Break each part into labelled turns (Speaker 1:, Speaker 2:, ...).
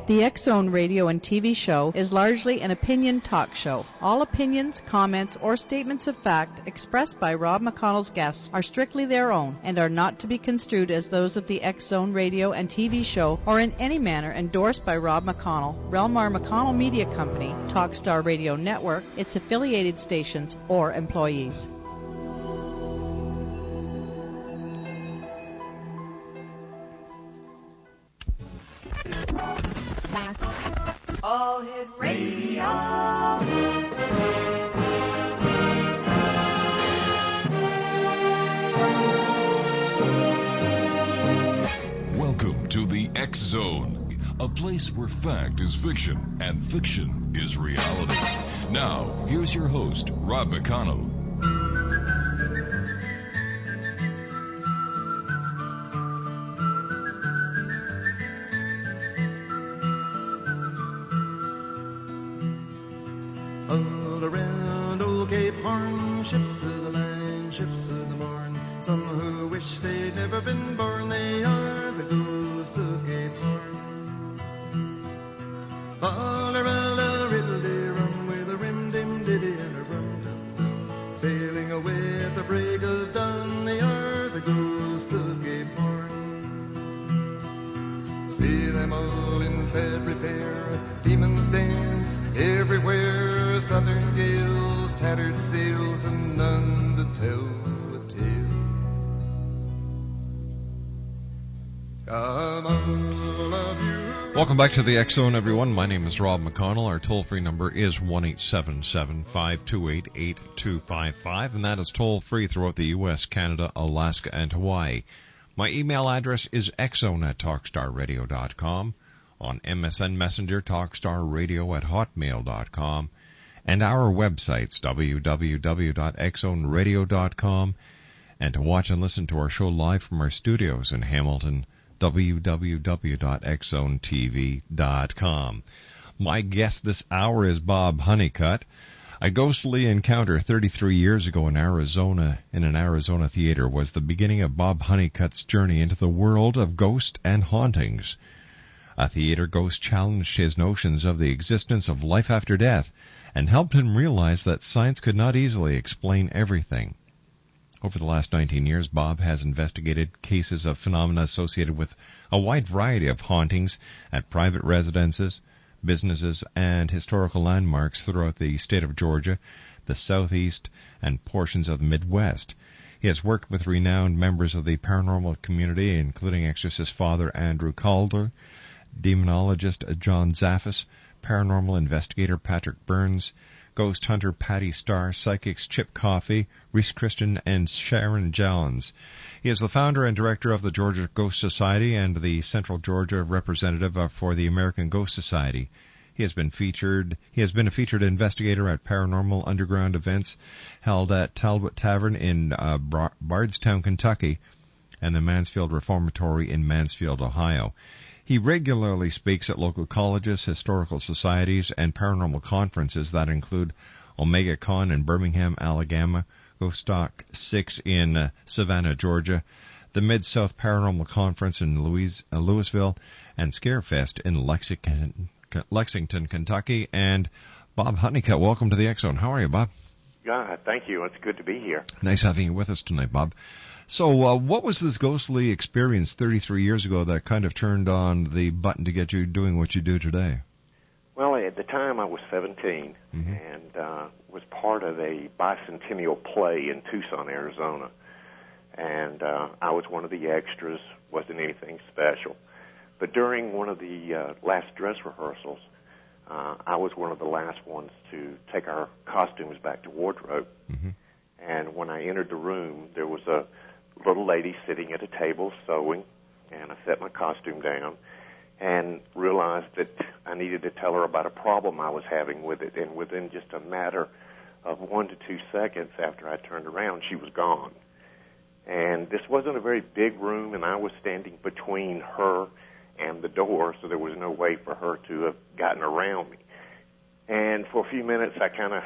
Speaker 1: The X-Zone radio and TV show is largely an opinion talk show. All opinions, comments, or statements of fact expressed by Rob McConnell's guests are strictly their own and are not to be construed as those of the X-Zone radio and TV show or in any manner endorsed by Rob McConnell, Relmar McConnell Media Company, Talkstar Radio Network, its affiliated stations, or employees.
Speaker 2: All Hit Radio.
Speaker 3: Welcome to the X Zone, a place where fact is fiction and fiction is reality. Now, here's your host, Rob McConnell.
Speaker 4: All around old Cape Horn, ships of the line, ships of the morn. Some who wish they'd never been born, they are the ghosts of Cape Horn. All around a riddle rum with a rim dim diddy and a rum tum tum. Sailing away at the break of dawn, they are the ghosts of Cape Horn. See them all in sad repair, demons dance everywhere. Southern gales, tattered sails, and none to tell the tale. Come all of you.
Speaker 5: Welcome back to the X Zone, everyone. My name is Rob McConnell. Our toll-free number is 1-877-528-8255, and that is toll-free throughout the U.S., Canada, Alaska, and Hawaii. My email address is xzone@talkstarradio.com. On MSN Messenger, talkstarradio@hotmail.com. And our websites, www.xzoneradio.com, and to watch and listen to our show live from our studios in Hamilton, www.xzonetv.com. My guest this hour is Bob Honeycutt. A ghostly encounter 33 years ago in Arizona, in an Arizona theater, was the beginning of Bob Honeycutt's journey into the world of ghosts and hauntings. A theater ghost challenged his notions of the existence of life after death and helped him realize that science could not easily explain everything. Over the last 19 years, Bob has investigated cases of phenomena associated with a wide variety of hauntings at private residences, businesses, and historical landmarks throughout the state of Georgia, the Southeast, and portions of the Midwest. He has worked with renowned members of the paranormal community, including exorcist Father Andrew Calder, demonologist John Zaffis, paranormal investigator Patrick Burns, ghost hunter Patty Starr, psychics Chip Coffey, Reese Christian, and Sharon Jallens. He is the founder and director of the Georgia Ghost Society and the Central Georgia representative for the American Ghost Society. He has been a featured investigator at paranormal underground events held at Talbot Tavern in Bardstown, Kentucky, and the Mansfield Reformatory in Mansfield, Ohio. He regularly speaks at local colleges, historical societies, and paranormal conferences that include Omega Con in Birmingham, Alabama, Ghost Talk 6 in Savannah, Georgia, the Mid-South Paranormal Conference in Louisville, and Scarefest in Lexington, Kentucky. And Bob Honeycutt, welcome to the X Zone. How are you, Bob?
Speaker 6: Yeah, thank you. It's good to be here.
Speaker 5: Nice having you with us tonight, Bob. So what was this ghostly experience 33 years ago that kind of turned on the button to get you doing what you do today?
Speaker 6: Well, at the time I was 17 and was part of a bicentennial play in Tucson, Arizona. And I was one of the extras, wasn't anything special. But during one of the last dress rehearsals, I was one of the last ones to take our costumes back to wardrobe. And when I entered the room, there was a little lady sitting at a table sewing, and I set my costume down and realized that I needed to tell her about a problem I was having with it. And within just a matter of 1 to 2 seconds after I turned around, she was gone. And this wasn't a very big room, and I was standing between her and the door, so there was no way for her to have gotten around me. And for a few minutes, I kind of,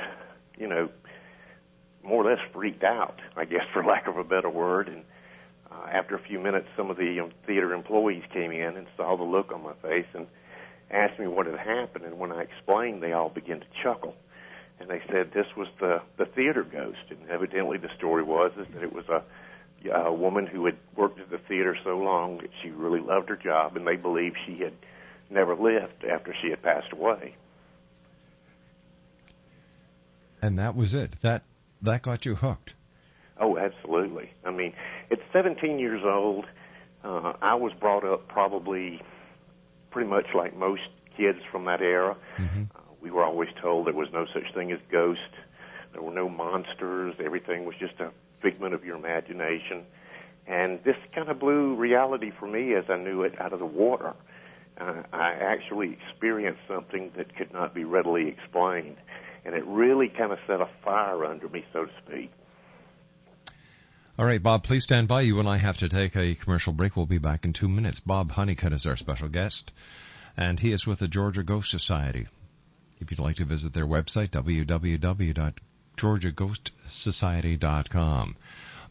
Speaker 6: more or less freaked out, I guess, for lack of a better word. And after a few minutes, some of the theater employees came in and saw the look on my face, and asked me what had happened, and when I explained, they all began to chuckle. And they said this was the theater ghost. And evidently the story was is that it was a woman who had worked at the theater so long that she really loved her job, and they believed she had never left after she had passed away.
Speaker 5: And that was it. That got you hooked.
Speaker 6: Oh, absolutely. I mean, at 17 years old, I was brought up probably pretty much like most kids from that era.
Speaker 5: Mm-hmm.
Speaker 6: We were always told there was no such thing as ghosts. There were no monsters. Everything was just a figment of your imagination. And this kind of blew reality for me as I knew it out of the water. I actually experienced something that could not be readily explained. And it really kind of set a fire under me, so to speak.
Speaker 5: All right, Bob, please stand by. You and I have to take a commercial break. We'll be back in 2 minutes. Bob HUNNICUTT is our special guest, and he is with the Georgia Ghost Society. If you'd like to visit their website, www.georgiaghostsociety.com.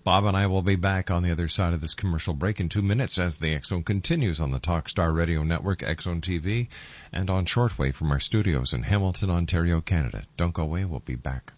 Speaker 5: Bob and I will be back on the other side of this commercial break in 2 minutes as the X Zone continues on the Talkstar Radio Network, X Zone TV, and on shortwave from our studios in Hamilton, Ontario, Canada. Don't go away. We'll be back.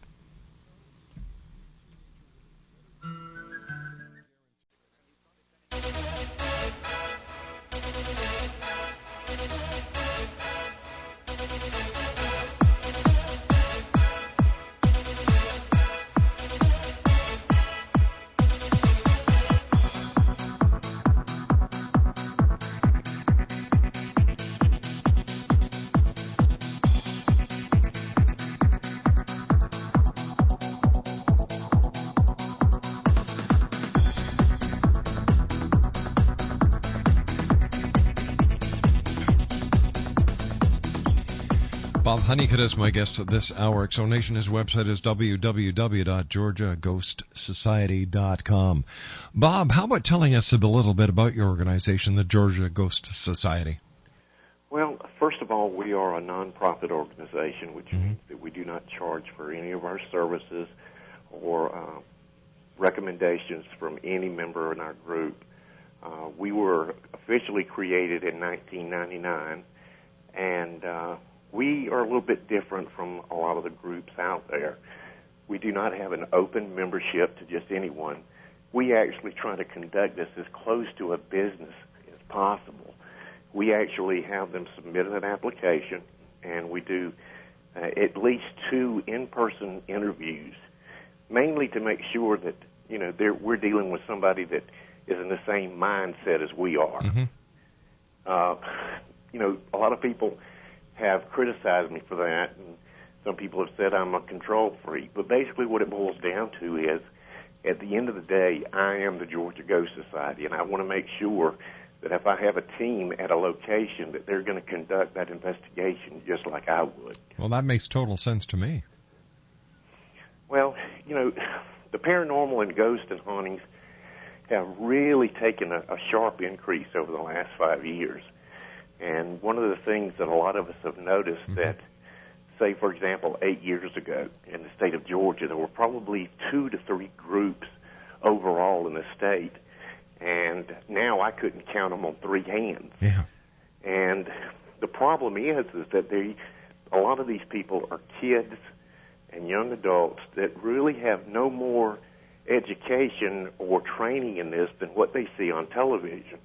Speaker 5: Bob HUNNICUTT is my guest this hour. X Zone Nation, his website is www.georgiaghostsociety.com. Bob, how about telling us a little bit about your organization, the Georgia Ghost Society?
Speaker 6: Well, first of all, we are a nonprofit organization, which means that we do not charge for any of our services or recommendations from any member in our group. We were officially created in 1999, and we are a little bit different from a lot of the groups out there. We do not have an open membership to just anyone. We actually try to conduct this as close to a business as possible. We actually have them submit an application, and we do at least 2 in-person interviews, mainly to make sure that, we're dealing with somebody that is in the same mindset as we are. A lot of people have criticized me for that, and some people have said I'm a control freak. But basically what it boils down to is, at the end of the day, I am the Georgia Ghost Society, and I want to make sure that if I have a team at a location that they're going to conduct that investigation just like I would.
Speaker 5: Well, that makes total sense to me.
Speaker 6: Well, the paranormal and ghost and hauntings have really taken a sharp increase over the last 5 years. And one of the things that a lot of us have noticed that, say, for example, 8 years ago in the state of Georgia, there were probably 2 to 3 groups overall in the state. And now I couldn't count them on 3 hands.
Speaker 5: Yeah.
Speaker 6: And the problem is that a lot of these people are kids and young adults that really have no more education or training in this than what they see on television.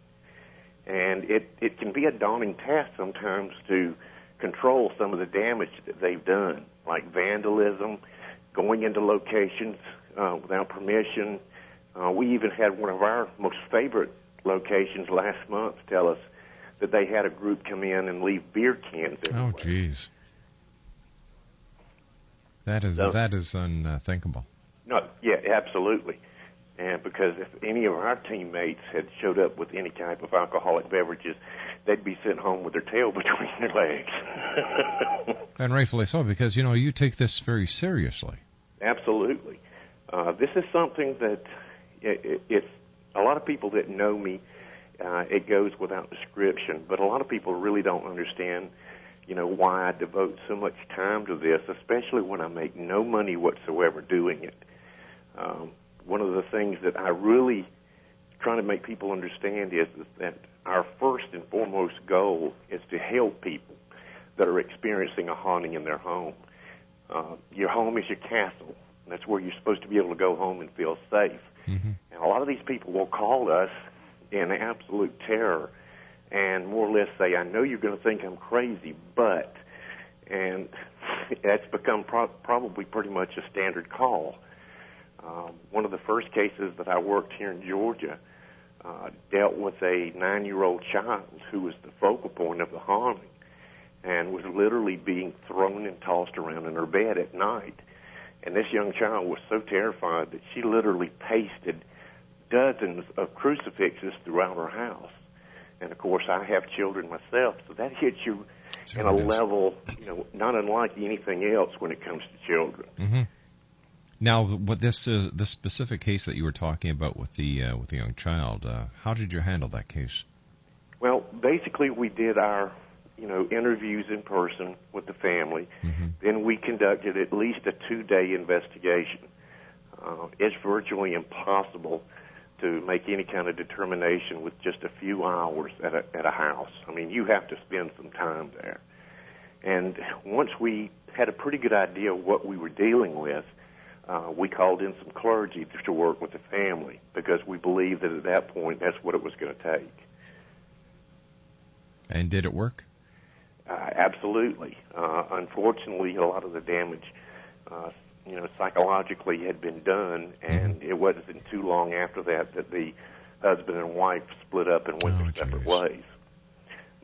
Speaker 6: And it can be a daunting task sometimes to control some of the damage that they've done, like vandalism, going into locations without permission. We even had one of our most favorite locations last month tell us that they had a group come in and leave beer cans everywhere.
Speaker 5: Oh, geez. That is unthinkable.
Speaker 6: No, yeah, absolutely. And because if any of our teammates had showed up with any type of alcoholic beverages, they'd be sent home with their tail between their legs.
Speaker 5: And rightfully so, because, you take this very seriously.
Speaker 6: Absolutely. This is something that it's a lot of people that know me, it goes without description, but a lot of people really don't understand, why I devote so much time to this, especially when I make no money whatsoever doing it. One of the things that I really try to make people understand is that our first and foremost goal is to help people. that are experiencing a haunting in their home. Your home is your castle. That's where you're supposed to be able to go home and feel safe.
Speaker 5: Mm-hmm.
Speaker 6: And a lot of these people will call us in absolute terror and more or less say, I know you're going to think I'm crazy, but, and that's become probably pretty much a standard call. One of the first cases that I worked here in Georgia dealt with a 9-year-old child who was the focal point of the haunting and was literally being thrown and tossed around in her bed at night. And this young child was so terrified that she literally pasted dozens of crucifixes throughout her house. And, of course, I have children myself, so that hits you in a level, not unlike anything else when it comes to children.
Speaker 5: Mm-hmm. Now, what this specific case that you were talking about with the young child, how did you handle that case?
Speaker 6: Well, basically, we did our interviews in person with the family.
Speaker 5: Mm-hmm.
Speaker 6: Then we conducted at least a 2-day investigation. It's virtually impossible to make any kind of determination with just a few hours at a house. I mean, you have to spend some time there. And once we had a pretty good idea of what we were dealing with, we called in some clergy to work with the family because we believed that at that point that's what it was going to take.
Speaker 5: And did it work?
Speaker 6: Absolutely. Unfortunately, a lot of the damage, psychologically had been done, and it wasn't too long after that the husband and wife split up and went their separate ways.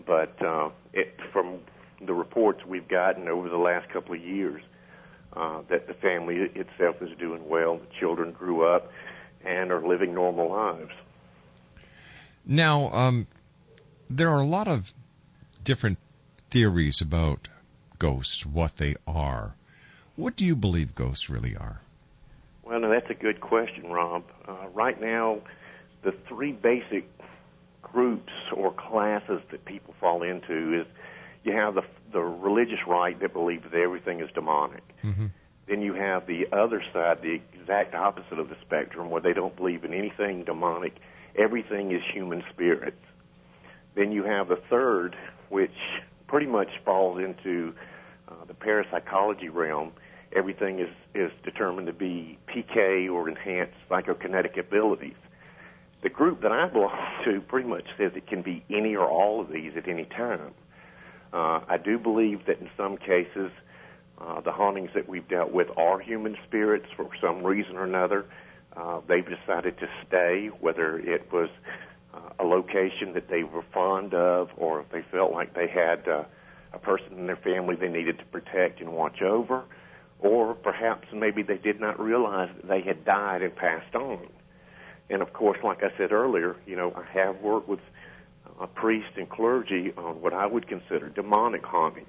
Speaker 6: But from the reports we've gotten over the last couple of years, that the family itself is doing well, the children grew up and are living normal lives.
Speaker 5: Now, there are a lot of different theories about ghosts, what they are. What do you believe ghosts really are?
Speaker 6: Well, no, that's a good question, Rob. Right now, the 3 basic groups or classes that people fall into is you have the religious right that believes that everything is demonic.
Speaker 5: Mm-hmm.
Speaker 6: Then you have the other side, the exact opposite of the spectrum, where they don't believe in anything demonic. Everything is human spirits. Then you have the third, which pretty much falls into the parapsychology realm. Everything is determined to be PK or enhanced psychokinetic abilities. The group that I belong to pretty much says it can be any or all of these at any time. I do believe that in some cases the hauntings that we've dealt with are human spirits for some reason or another. They've decided to stay, whether it was a location that they were fond of or if they felt like they had a person in their family they needed to protect and watch over, or perhaps maybe they did not realize that they had died and passed on. And, of course, like I said earlier, I have worked with priests and clergy on what I would consider demonic hauntings.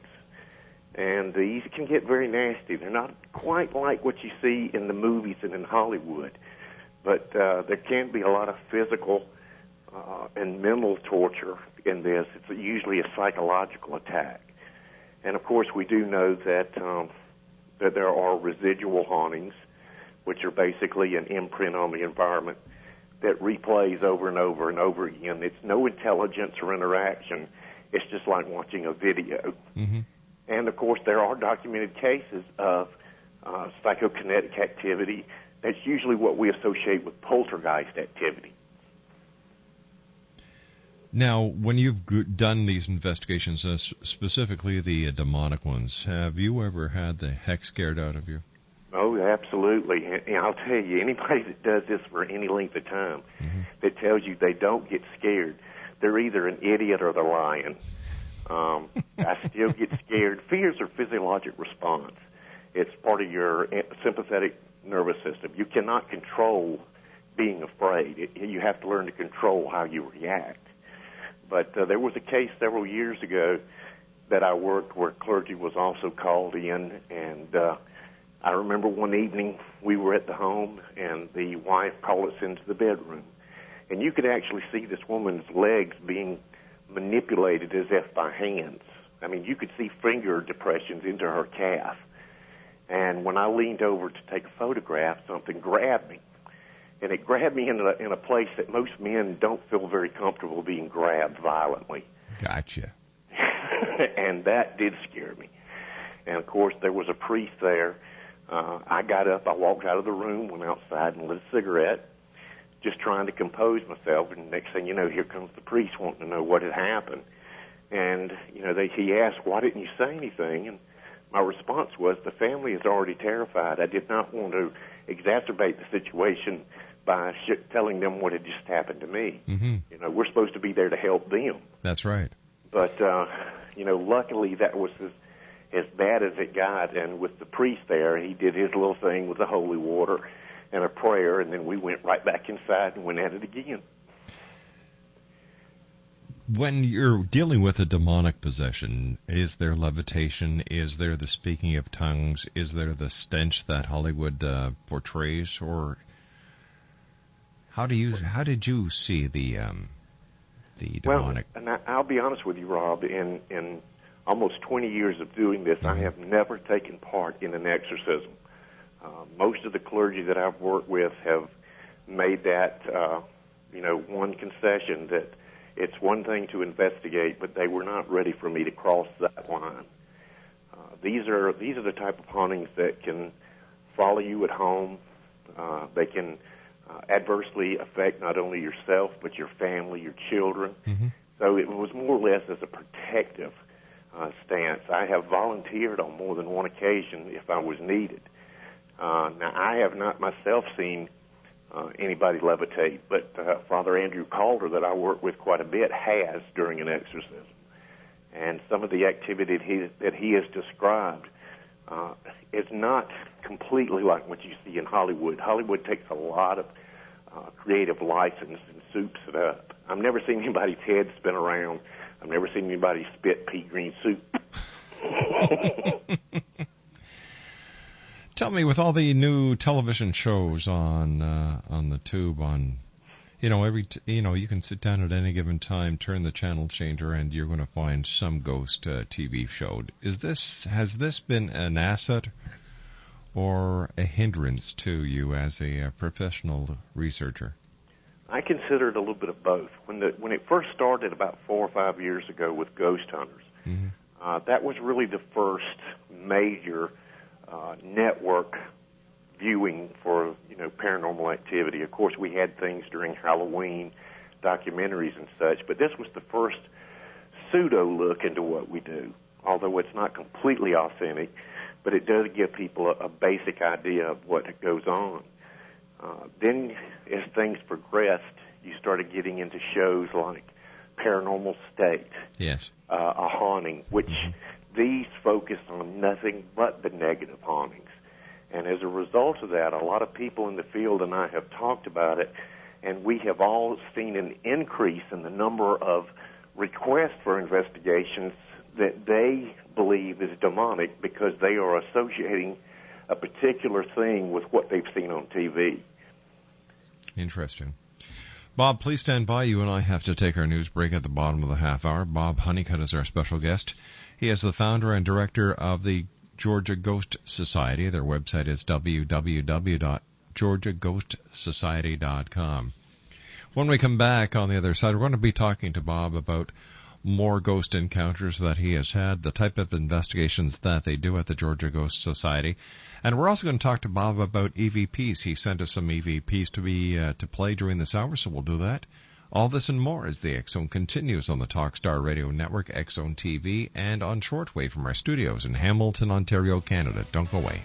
Speaker 6: And these can get very nasty. They're not quite like what you see in the movies and in Hollywood, but there can be a lot of physical and mental torture in this. It's usually a psychological attack. And, of course, we do know that there are residual hauntings, which are basically an imprint on the environment that replays over and over and over again. It's no intelligence or interaction. It's just like watching a video.
Speaker 5: Mm-hmm.
Speaker 6: And, of course, there are documented cases of psychokinetic activity. That's usually what we associate with poltergeist activity.
Speaker 5: Now, when you've done these investigations, specifically the demonic ones, have you ever had the heck scared out of you?
Speaker 6: Oh, absolutely. And I'll tell you, anybody that does this for any length of time that tells you they don't get scared, they're either an idiot or they're lying. I still get scared. Fear is a physiologic response. It's part of your sympathetic nervous system. You cannot control being afraid. You have to learn to control how you react. But there was a case several years ago that I worked where clergy was also called in, and I remember one evening we were at the home, and the wife called us into the bedroom. And you could actually see this woman's legs being manipulated as if by hands. I mean, you could see finger depressions into her calf. And when I leaned over to take a photograph, something grabbed me. And it grabbed me in a place that most men don't feel very comfortable being grabbed violently.
Speaker 5: Gotcha.
Speaker 6: And that did scare me. And, of course, there was a priest there. I got up, I walked out of the room, went outside and lit a cigarette, just trying to compose myself. And next thing you know, here comes the priest wanting to know what had happened. And, he asked, why didn't you say anything? And my response was, the family is already terrified. I did not want to exacerbate the situation by telling them what had just happened to me.
Speaker 5: Mm-hmm.
Speaker 6: We're supposed to be there to help them.
Speaker 5: That's right.
Speaker 6: But, luckily that was as bad as it got. And with the priest there, he did his little thing with the holy water and a prayer, and then we went right back inside and went at it again.
Speaker 5: When you're dealing with a demonic possession, is there levitation? Is there the speaking of tongues? Is there the stench that Hollywood portrays? Or how did you see the demonic?
Speaker 6: Well, and I'll be honest with you, Rob. In almost 20 years of doing this, I have never taken part in an exorcism. Most of the clergy that I've worked with have made that, one concession that it's one thing to investigate, but they were not ready for me to cross that line. These are the type of hauntings that can follow you at home. They can adversely affect not only yourself, but your family, your children. Mm-hmm. So it was more or less as a protective stance. I have volunteered on more than one occasion if I was needed. Now, I have not myself seen anybody levitate, but Father Andrew Calder, that I work with quite a bit, has during an exorcism. And some of the activity that he has described is not completely like what you see in Hollywood. Hollywood takes a lot of creative license and soups it up. I've never seen anybody's head spin around. I've never seen anybody spit pea green soup.
Speaker 5: Tell me, with all the new television shows on the tube, you can sit down at any given time, turn the channel changer, and you're going to find some ghost TV show. Has this been an asset or a hindrance to you as a professional researcher?
Speaker 6: I consider it a little bit of both. When it first started about 4 or 5 years ago with Ghost Hunters, that was really the first major network viewing for paranormal activity. Of course, we had things during Halloween, documentaries and such, but this was the first pseudo look into what we do. Although it's not completely authentic, but it does give people a basic idea of what goes on. Then, as things progressed, you started getting into shows like Paranormal State,
Speaker 5: yes,
Speaker 6: A Haunting, which these focus on nothing but the negative hauntings. And as a result of that, a lot of people in the field and I have talked about it, and we have all seen an increase in the number of requests for investigations that they believe is demonic because they are associating a particular thing with what they've seen on TV.
Speaker 5: Interesting. Bob, please stand by. You and I have to take our news break at the bottom of the half hour. Bob Honeycutt is our special guest. He is the founder and director of the Georgia Ghost Society. Their website is www.georgiaghostsociety.com. When we come back on the other side, we're going to be talking to Bob about more ghost encounters that he has had, the type of investigations that they do at the Georgia Ghost Society. And we're also going to talk to Bob about EVPs. He sent us some EVPs to play during this hour, so we'll do that. All this and more as the X Zone continues on the Talkstar Radio Network, X Zone TV, and on shortwave from our studios in Hamilton, Ontario, Canada. Don't go away.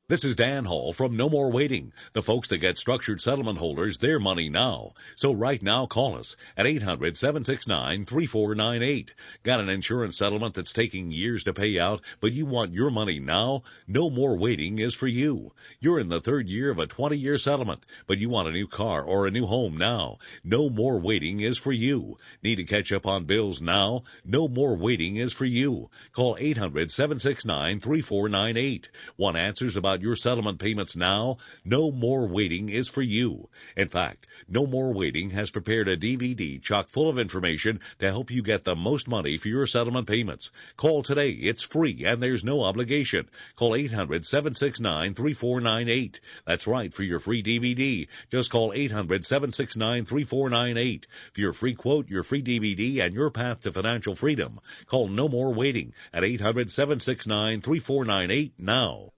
Speaker 7: This is Dan Hall from No More Waiting, the folks that get structured settlement holders their money now. So right now, call us at 800-769-3498. Got an insurance settlement that's taking years to pay out, but you want your money now? No More Waiting is for you. You're in the third year of a 20-year settlement, but you want a new car or a new home now. No More Waiting is for you. Need to catch up on bills now? No More Waiting is for you. Call 800-769-3498. Want answers about your settlement payments now, No More Waiting is for you. In fact, No More Waiting has prepared a DVD chock full of information to help you get the most money for your settlement payments. Call today. It's free and there's no obligation. Call 800-769-3498. That's right, for your free DVD. Just call 800-769-3498. For your free quote, your free DVD, and your path to financial freedom. Call No More Waiting at 800-769-3498 now.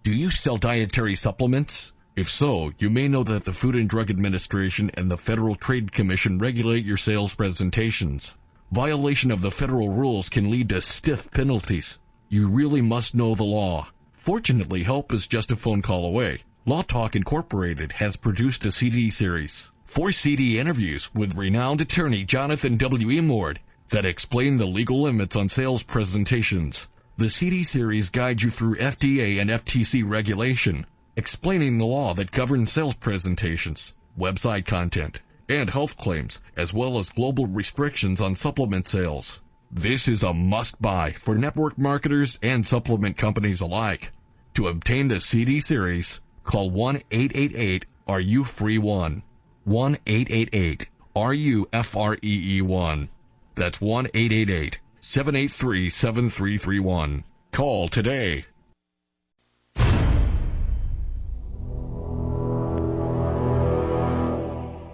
Speaker 8: Do you sell dietary supplements? If so, you may know that the Food and Drug Administration and the Federal Trade Commission regulate your sales presentations. Violation of the federal rules can lead to stiff penalties. You really must know the law. Fortunately, help is just a phone call away. Law Talk Incorporated has produced a CD series, 4 CD interviews with renowned attorney Jonathan W. Emord that explain the legal limits on sales presentations. The CD series guides you through FDA and FTC regulation, explaining the law that governs sales presentations, website content, and health claims, as well as global restrictions on supplement sales. This is a must-buy for network marketers and supplement companies alike. To obtain the CD series, call 1-888-RU-FREE-1. 1-888-RU-FREE-1. That's 1-888-783-7331. Call today.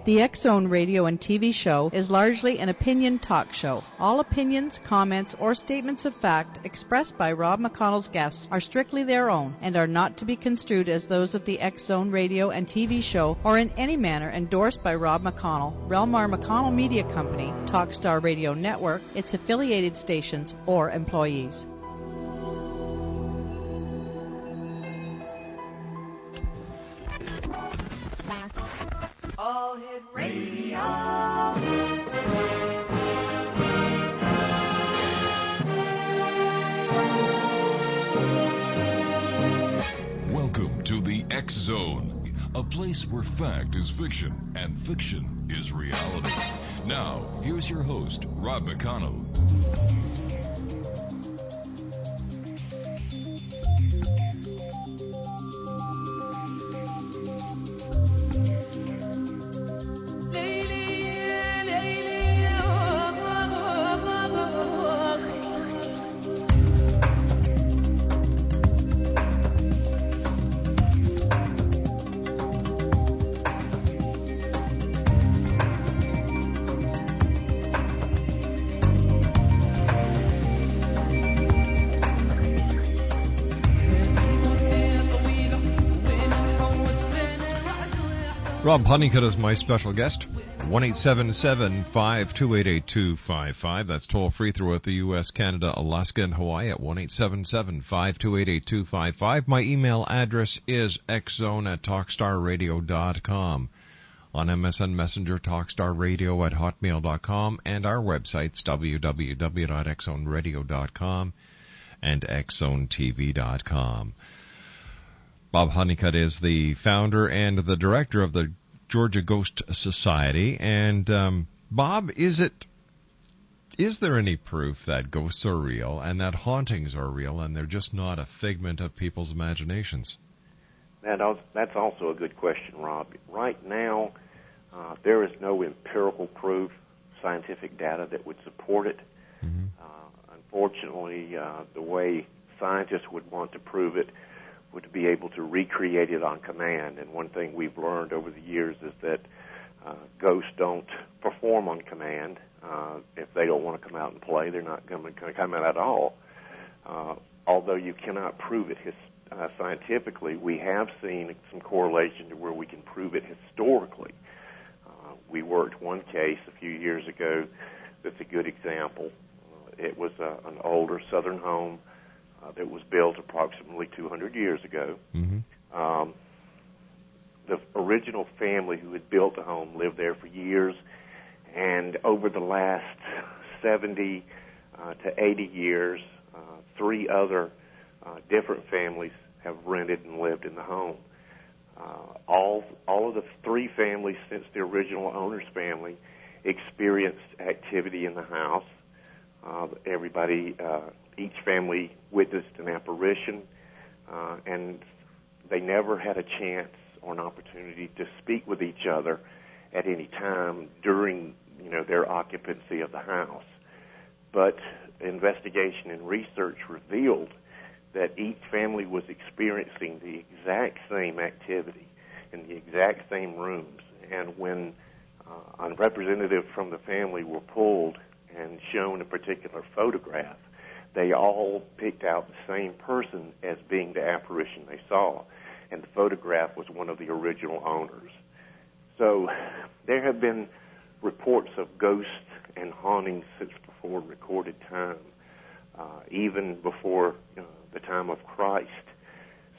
Speaker 1: The X-Zone radio and TV show is largely an opinion talk show. All opinions, comments, or statements of fact expressed by Rob McConnell's guests are strictly their own and are not to be construed as those of the X-Zone radio and TV show or in any manner endorsed by Rob McConnell, Relmar McConnell Media Company, Talkstar Radio Network, its affiliated stations, or employees.
Speaker 2: All Hit Radio.
Speaker 3: Welcome to the X-Zone, a place where fact is fiction and fiction is reality. Now, here's your host, Rob McConnell.
Speaker 5: Rob Honeycutt is my special guest. 1-877-528-8255. That's toll free throughout the U.S., Canada, Alaska, and Hawaii at 1-877-528-8255. My email address is xzone@talkstarradio.com. On MSN Messenger, talkstarradio@hotmail.com, and our websites, www.xzoneradio.com and xzonetv.com. Bob Honeycutt is the founder and the director of the Georgia Ghost Society. And Bob, is there any proof that ghosts are real and that hauntings are real and they're just not a figment of people's imaginations?
Speaker 6: That's also a good question, Rob. Right now, there is no empirical proof, scientific data that would support it.
Speaker 5: Mm-hmm.
Speaker 6: Unfortunately, the way scientists would want to prove it would be able to recreate it on command. And one thing we've learned over the years is that ghosts don't perform on command. If they don't want to come out and play, they're not going to come out at all. Although you cannot prove it scientifically, we have seen some correlation to where we can prove it historically. We worked one case a few years ago that's a good example. It was an older southern home that was built approximately 200 years ago.
Speaker 5: Mm-hmm.
Speaker 6: The original family who had built the home lived there for years, and over the last 70 to 80 years, 3 other different families have rented and lived in the home. All of the 3 families since the original owner's family experienced activity in the house. Each family witnessed an apparition, and they never had a chance or an opportunity to speak with each other at any time during, their occupancy of the house. But investigation and research revealed that each family was experiencing the exact same activity in the exact same rooms. And when a representative from the family were pulled and shown a particular photograph, they all picked out the same person as being the apparition they saw. And the photograph was one of the original owners. So there have been reports of ghosts and hauntings since before recorded time, even before the time of Christ.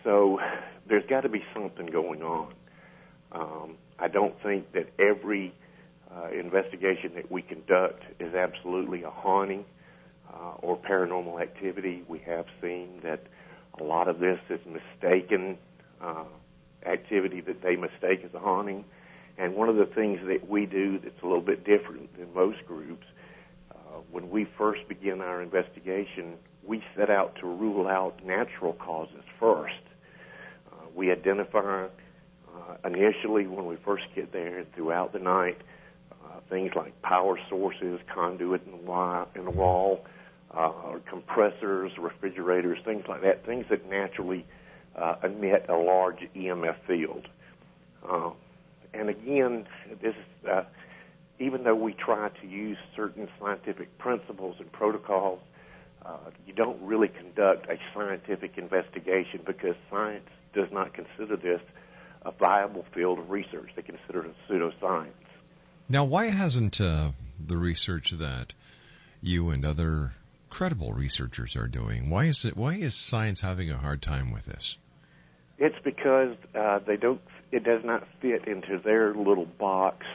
Speaker 6: So there's got to be something going on. I don't think that every investigation that we conduct is absolutely a haunting or paranormal activity. We have seen that a lot of this is mistaken activity that they mistake as a haunting. And one of the things that we do that's a little bit different than most groups, when we first begin our investigation, we set out to rule out natural causes first. We identify initially when we first get there and throughout the night things like power sources, conduit in the wall, compressors, refrigerators, things like that, things that naturally emit a large EMF field. And again, this even though we try to use certain scientific principles and protocols, you don't really conduct a scientific investigation because science does not consider this a viable field of research. They consider it a pseudoscience.
Speaker 5: Now, why hasn't the research that you and other credible researchers are doing, why is science having a hard time with this?
Speaker 6: It's because it does not fit into their little box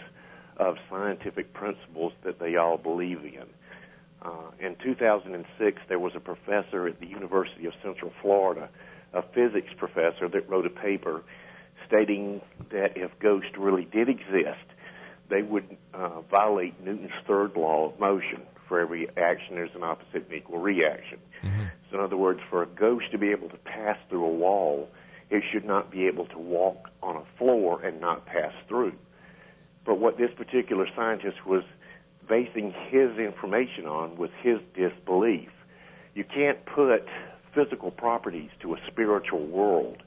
Speaker 6: of scientific principles that they all believe in. In 2006, there was a professor at the University of Central Florida, a physics professor, that wrote a paper stating that if ghosts really did exist, they would violate Newton's third law of motion. For every action, there's an opposite and equal reaction. Mm-hmm. So in other words, for a ghost to be able to pass through a wall, it should not be able to walk on a floor and not pass through. But what this particular scientist was basing his information on was his disbelief. You can't put physical properties to a spiritual world.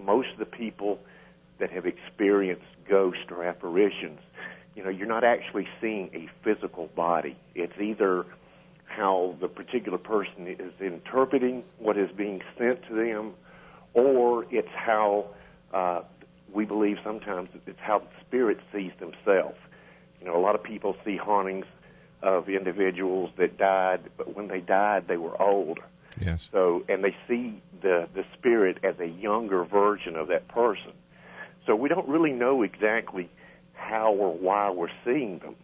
Speaker 6: Most of the people that have experienced ghosts or apparitions, you're not actually seeing a physical body. It's either how the particular person is interpreting what is being sent to them, or it's how we believe sometimes it's how the spirit sees themselves. A lot of people see hauntings of individuals that died, but when they died, they were old.
Speaker 5: Yes.
Speaker 6: So, and they see the spirit as a younger version of that person. So we don't really know exactly how or why we're seeing them.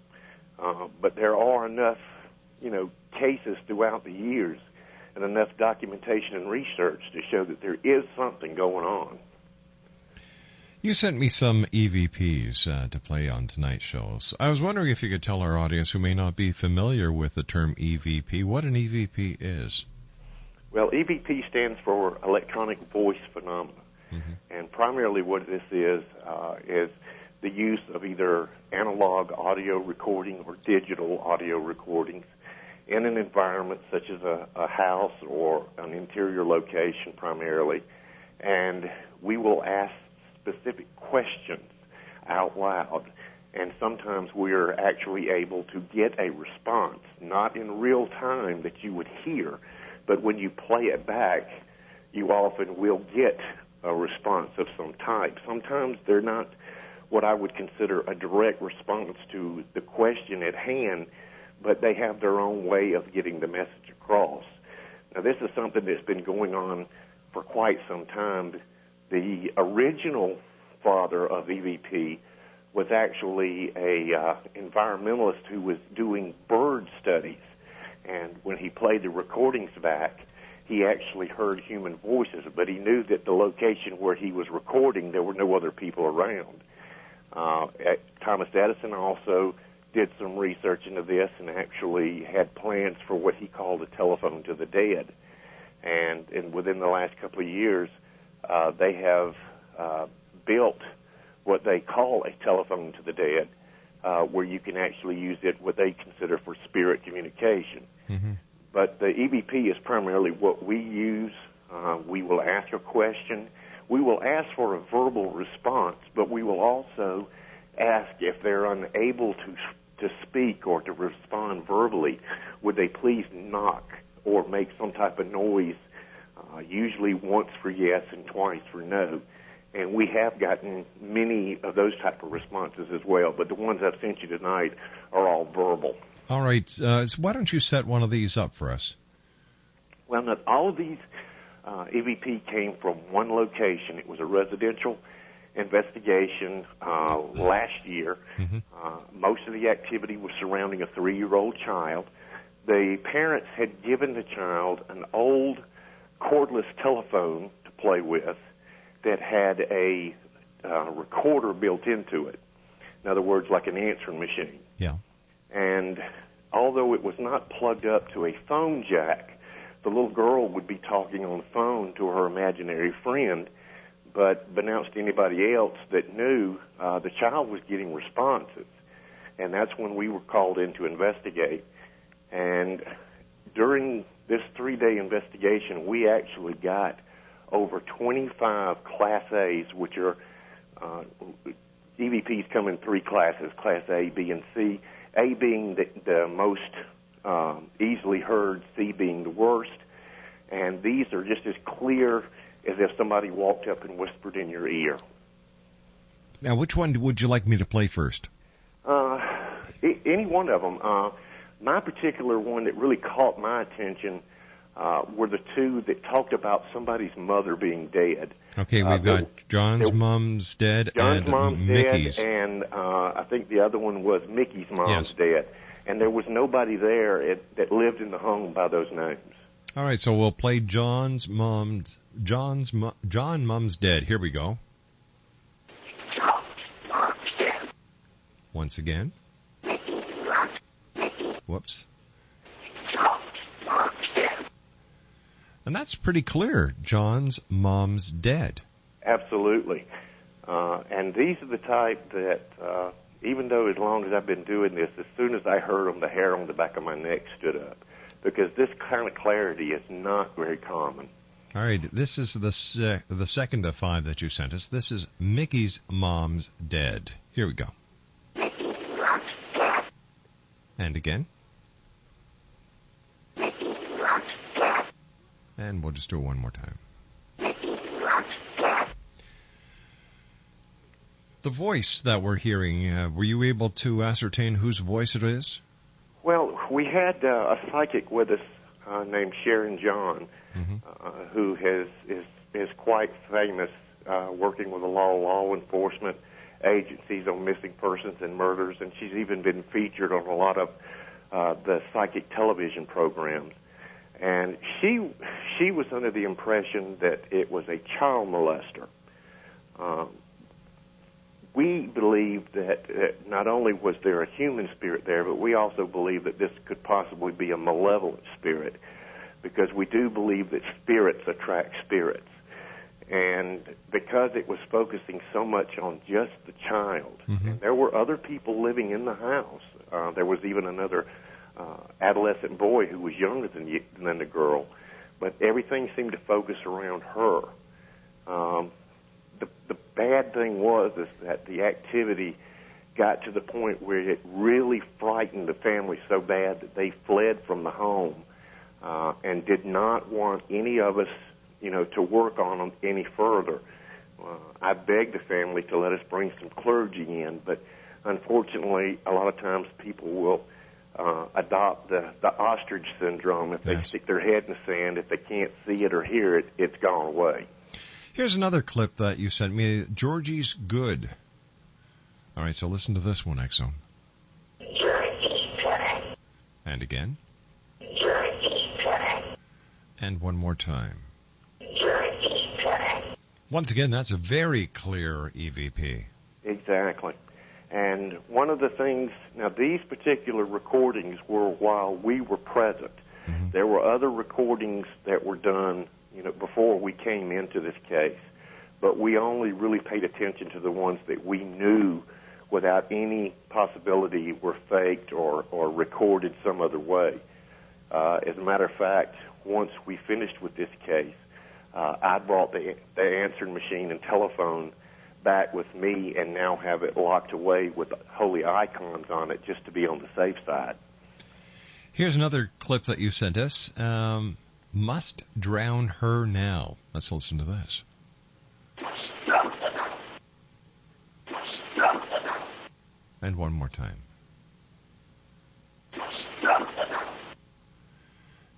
Speaker 6: But there are enough, cases throughout the years and enough documentation and research to show that there is something going on.
Speaker 5: You sent me some EVPs to play on tonight's shows. I was wondering if you could tell our audience who may not be familiar with the term EVP what an EVP is.
Speaker 6: Well, EVP stands for electronic voice phenomena. Mm-hmm. And primarily what this is the use of either analog audio recording or digital audio recordings in an environment such as a house or an interior location primarily. And we will ask specific questions out loud, and sometimes we're actually able to get a response, not in real time that you would hear, but when you play it back, you often will get a response of some type. Sometimes they're not what I would consider a direct response to the question at hand, but they have their own way of getting the message across. Now, this is something that's been going on for quite some time. The original father of EVP was actually a environmentalist who was doing bird studies. And when he played the recordings back, he actually heard human voices, but he knew that the location where he was recording, there were no other people around. Thomas Edison also did some research into this and actually had plans for what he called a telephone to the dead. And within the last couple of years, they have built what they call a telephone to the dead, where you can actually use it what they consider for spirit communication.
Speaker 5: Mm-hmm.
Speaker 6: But the EVP is primarily what we use. We will ask a question. We will ask for a verbal response, but we will also ask if they're unable to speak or to respond verbally, would they please knock or make some type of noise, usually once for yes and twice for no. And we have gotten many of those type of responses as well, but the ones I've sent you tonight are all verbal.
Speaker 5: All right. So why don't you set one of these up for us?
Speaker 6: Well, now, all of these EVP came from one location. It was a residential investigation last year.
Speaker 5: Mm-hmm.
Speaker 6: Most of the activity was surrounding a 3-year-old child. The parents had given the child an old cordless telephone to play with that had a recorder built into it. In other words, like an answering machine.
Speaker 5: Yeah.
Speaker 6: And although it was not plugged up to a phone jack, the little girl would be talking on the phone to her imaginary friend, but announced to anybody else that knew the child was getting responses. And that's when we were called in to investigate. And during this 3-day investigation, we actually got over 25 Class A's, which are EVPs come in 3 classes, Class A, B, and C. A being the most easily heard, C being the worst. And these are just as clear as if somebody walked up and whispered in your ear.
Speaker 5: Now, which one would you like me to play first?
Speaker 6: Any one of them. My particular one that really caught my attention were the 2 that talked about somebody's mother being dead.
Speaker 5: Okay, we've got John's mom's dead
Speaker 6: John's
Speaker 5: and
Speaker 6: mom's
Speaker 5: Mickey's.
Speaker 6: dead, and I think the other one was Mickey's mom's
Speaker 5: Yes.
Speaker 6: dead. And there was nobody there that lived in the home by those names.
Speaker 5: All right, so we'll play John mom's dead. Here we go. Once again. Whoops. And that's pretty clear. John's mom's dead.
Speaker 6: Absolutely. And these are the type that, even though as long as I've been doing this, as soon as I heard them, the hair on the back of my neck stood up. Because this kind of clarity is not very common.
Speaker 5: All right, this is the second of 5 that you sent us. This is Mickey's mom's dead. Here we go. And again. And we'll just do it one more time. The voice that we're hearing, were you able to ascertain whose voice it is?
Speaker 6: Well, we had a psychic with us named Sharon John, who is quite famous working with the law enforcement agencies on missing persons and murders, and she's even been featured on a lot of the psychic television programs. And she was under the impression that it was a child molester. We believe that not only was there a human spirit there, but we also believe that this could possibly be a malevolent spirit, because we do believe that spirits attract spirits. And because it was focusing so much on just the child, and there were other people living in the house. There was even another adolescent boy who was younger than the girl, but everything seemed to focus around her. The bad thing was that the activity got to the point where it really frightened the family so bad that they fled from the home and did not want any of us, to work on them any further. I begged the family to let us bring some clergy in, but unfortunately, a lot of times people will adopt the ostrich syndrome. If they stick their head in the sand, if they can't see it or hear it, it's gone away.
Speaker 5: Here's another clip that you sent me. Georgie's good. All right, so listen to this one, Exxon. And again. And one more time. Once again, that's a very clear EVP.
Speaker 6: Exactly. And one of the things, now these particular recordings were while we were present. There were other recordings that were done, before we came into this case. but we only really paid attention to the ones that we knew without any possibility were faked or recorded some other way. As a matter of fact, once we finished with this case, I brought the answering machine and telephone back with me and now have it locked away with holy icons on it just to be on the safe side.
Speaker 5: Here's another clip that you sent us. Must drown her now. Let's listen to this. And one more time.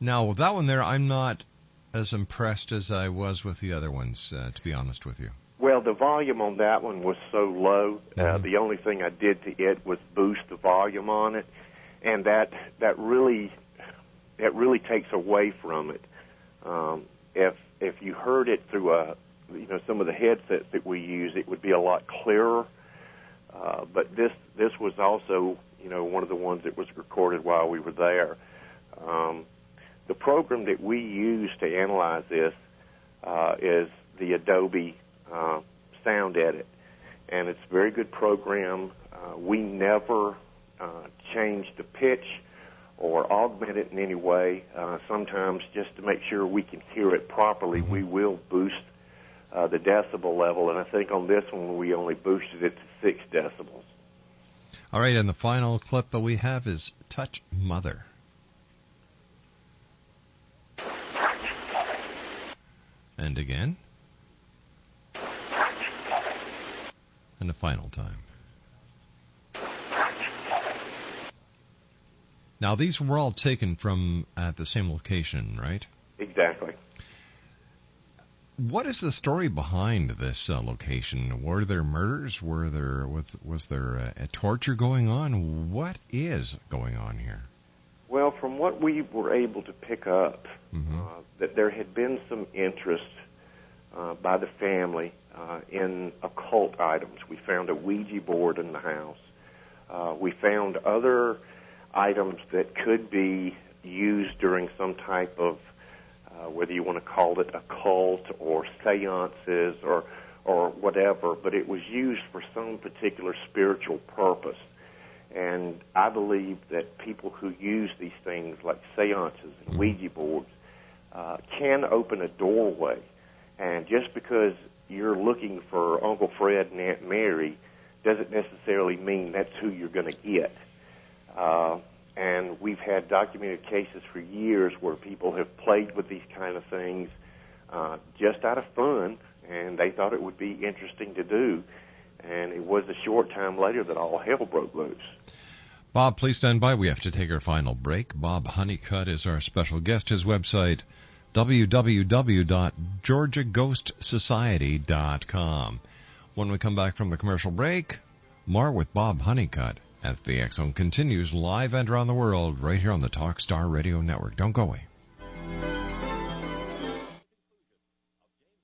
Speaker 5: Now, with that one there, I'm not as impressed as I was with the other ones, to be honest with you.
Speaker 6: Well, the volume on that one was so low. The only thing I did to it was boost the volume on it, and that really takes away from it. If you heard it through some of the headsets that we use, it would be a lot clearer. But this was also one of the ones that was recorded while we were there. The program that we use to analyze this is the Adobe Sound Edit, and it's a very good program. We never change the pitch or augment it in any way. Sometimes, just to make sure we can hear it properly, we will boost the decibel level, and I think on this one we only boosted it to 6 decibels.
Speaker 5: All right, and the final clip that we have is Touch Mother. And again. And the final time. Now, these were all taken from at the same location, right?
Speaker 6: Exactly.
Speaker 5: What is the story behind this location? Were there murders? Was there a torture going on? What is going on here?
Speaker 6: Well, from what we were able to pick up, that there had been some interest by the family in occult items. We found a Ouija board in the house. We found other items that could be used during some type of, whether you want to call it occult or seances or whatever, but it was used for some particular spiritual purpose. And I believe that people who use these things like seances and Ouija boards can open a doorway. And just because you're looking for Uncle Fred and Aunt Mary doesn't necessarily mean that's who you're going to get. And we've had documented cases for years where people have played with these kind of things just out of fun, and they thought it would be interesting to do. And it was a short time later that all hell broke loose.
Speaker 5: Bob, please stand by. We have to take our final break. Bob Honeycutt is our special guest. His website, www.georgiaghostsociety.com. When we come back from the commercial break, more with Bob Honeycutt as the X Zone continues live and around the world right here on the Talkstar Radio Network. Don't go away.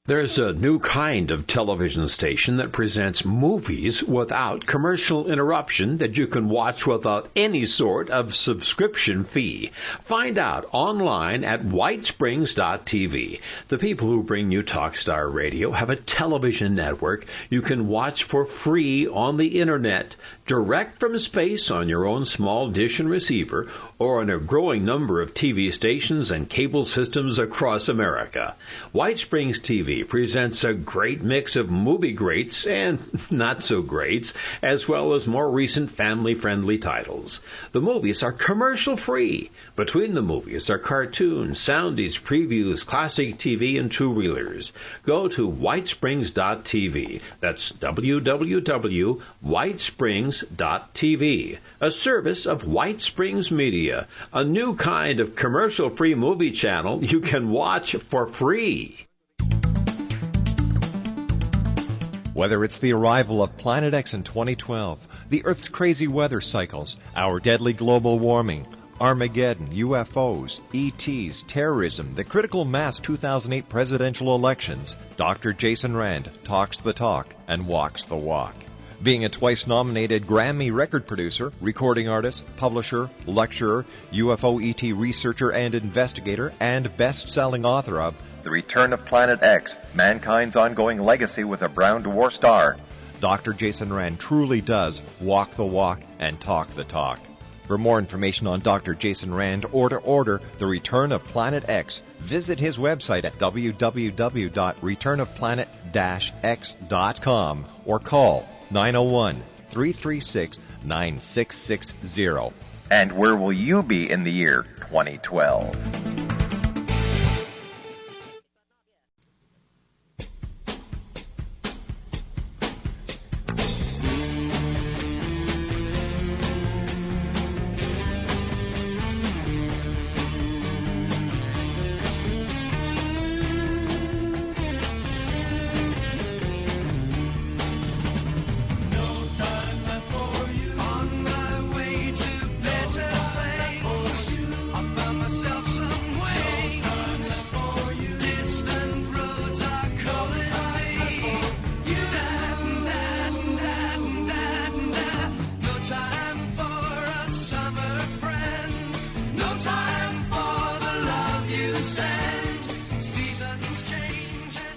Speaker 9: There's a new kind of television station that presents movies without commercial interruption that you can watch without any sort of subscription fee. Find out online at whitesprings.tv. The people who bring you Talkstar Radio have a television network you can watch for free on the Internet, direct from space on your own small dish and receiver, or on a growing number of TV stations and cable systems across America. White Springs TV presents a great mix of movie greats and not-so-greats, as well as more recent family-friendly titles. The movies are commercial-free. Between the movies are cartoons, soundies, previews, classic TV, and two-reelers. Go to whitesprings.tv. That's www.whitesprings.tv. A service of White Springs Media, a new kind of commercial-free movie channel you can watch for free.
Speaker 5: Whether it's the arrival of Planet X in 2012, the Earth's crazy weather cycles, our deadly global warming, Armageddon, UFOs, ETs, terrorism, the critical mass 2008 presidential elections, Dr. Jason Rand talks the talk and walks the walk. Being a twice-nominated Grammy record producer, recording artist, publisher, lecturer, UFO ET researcher and investigator, and best-selling author of
Speaker 10: The Return of Planet X, mankind's ongoing legacy with a brown dwarf star.
Speaker 5: Dr. Jason Rand truly does walk the walk and talk the talk. For more information on Dr. Jason Rand or to order The Return of Planet X, visit his website at www.returnofplanet-x.com or call 901-336-9660.
Speaker 10: And where will you be in the year 2012?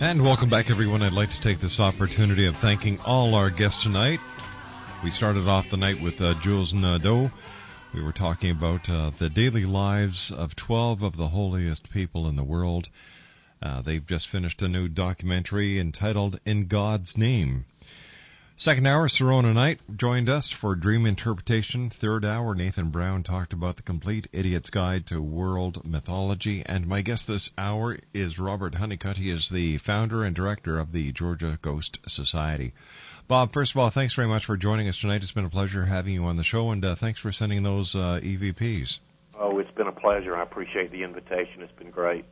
Speaker 5: And welcome back, everyone. I'd like to take this opportunity of thanking all our guests tonight. We started off the night with Jules Nadeau. We were talking about the daily lives of 12 of the holiest people in the world. They've just finished a new documentary entitled In God's Name. Second hour, Serona Knight joined us for Dream Interpretation. Third hour, Nathan Brown talked about the Complete Idiot's Guide to World Mythology. And my guest this hour is Robert HUNNICUTT. He is the founder and director of the Georgia Ghost Society. Bob, first of all, thanks very much for joining us tonight. It's been a pleasure having you on the show, and thanks for sending those EVPs.
Speaker 6: Oh, it's been a pleasure. I appreciate the invitation. It's been great.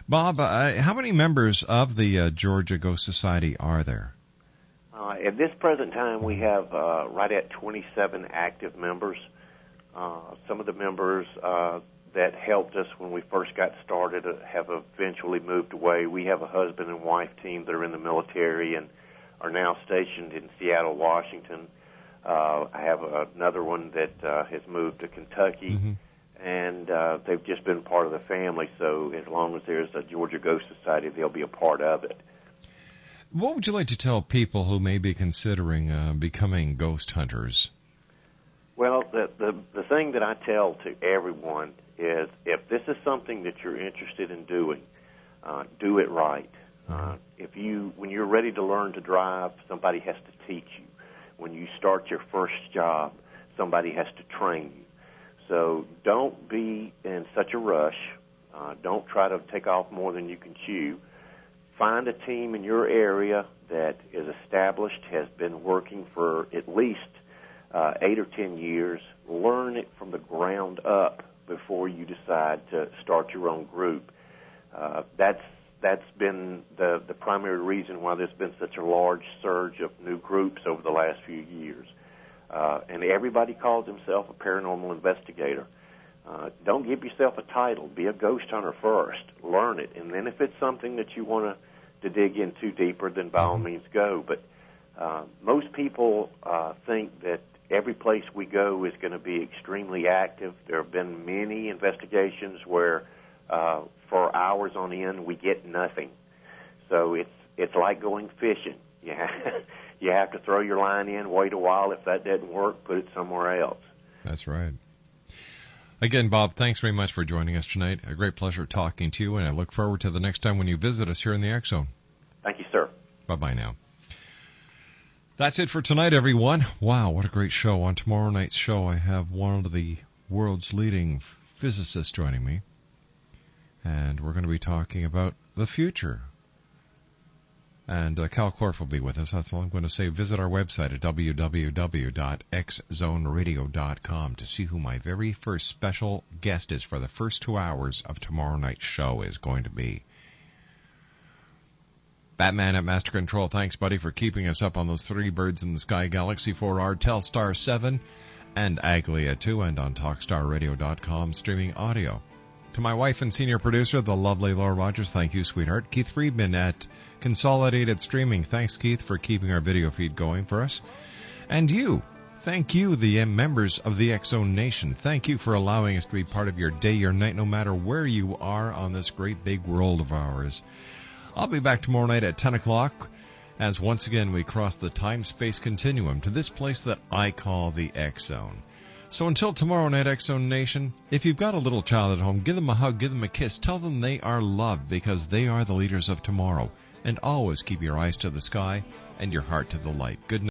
Speaker 5: Bob, how many members of the Georgia Ghost Society are there?
Speaker 6: At this present time, we have right at 27 active members. Some of the members that helped us when we first got started have eventually moved away. We have a husband and wife team that are in the military and are now stationed in Seattle, Washington. I have another one that has moved to Kentucky, and they've just been part of the family. So as long as there's a Georgia Ghost Society, they'll be a part of it.
Speaker 5: What would you like to tell people who may be considering becoming ghost hunters?
Speaker 6: Well, the thing that I tell to everyone is if this is something that you're interested in doing, do it right. When you're ready to learn to drive, somebody has to teach you. When you start your first job, somebody has to train you. So don't be in such a rush. Don't try to take off more than you can chew. Find a team in your area that is established, has been working for at least 8 or 10 years. Learn it from the ground up before you decide to start your own group. That's been the primary reason why there's been such a large surge of new groups over the last few years. And everybody calls himself a paranormal investigator. Don't give yourself a title. Be a ghost hunter first. Learn it. And then if it's something that you want to dig into deeper, then by all means go. But most people think that every place we go is going to be extremely active. There have been many investigations where for hours on end we get nothing. So it's like going fishing. You have to throw your line in, wait a while. If that doesn't work, put it somewhere else.
Speaker 5: That's right. Again, Bob, thanks very much for joining us tonight. A great pleasure talking to you, and I look forward to the next time when you visit us here in the X Zone.
Speaker 6: Thank you, sir.
Speaker 5: Bye-bye now. That's it for tonight, everyone. Wow, what a great show. On tomorrow night's show, I have one of the world's leading physicists joining me, and we're going to be talking about the future. And Cal Korff will be with us. That's all I'm going to say. Visit our website at www.xzoneradio.com to see who my very first special guest is for the first 2 hours of tomorrow night's show is going to be. Batman at Master Control, thanks, buddy, for keeping us up on those 3 birds in the sky galaxy 4R, Telstar 7, and Aglia 2, and on TalkStarRadio.com streaming audio. To my wife and senior producer, the lovely Laura Rogers, thank you, sweetheart. Keith Friedman at Consolidated Streaming, thanks, Keith, for keeping our video feed going for us. And you, Thank you, the members of the X-Zone Nation. Thank you for allowing us to be part of your day, your night, no matter where you are on this great big world of ours. I'll be back tomorrow night at 10 o'clock as once again we cross the time-space continuum to this place that I call the X-Zone. So until tomorrow night, X-Zone Nation, if you've got a little child at home, give them a hug, give them a kiss. Tell them they are loved because they are the leaders of tomorrow. And always keep your eyes to the sky and your heart to the light. Good night.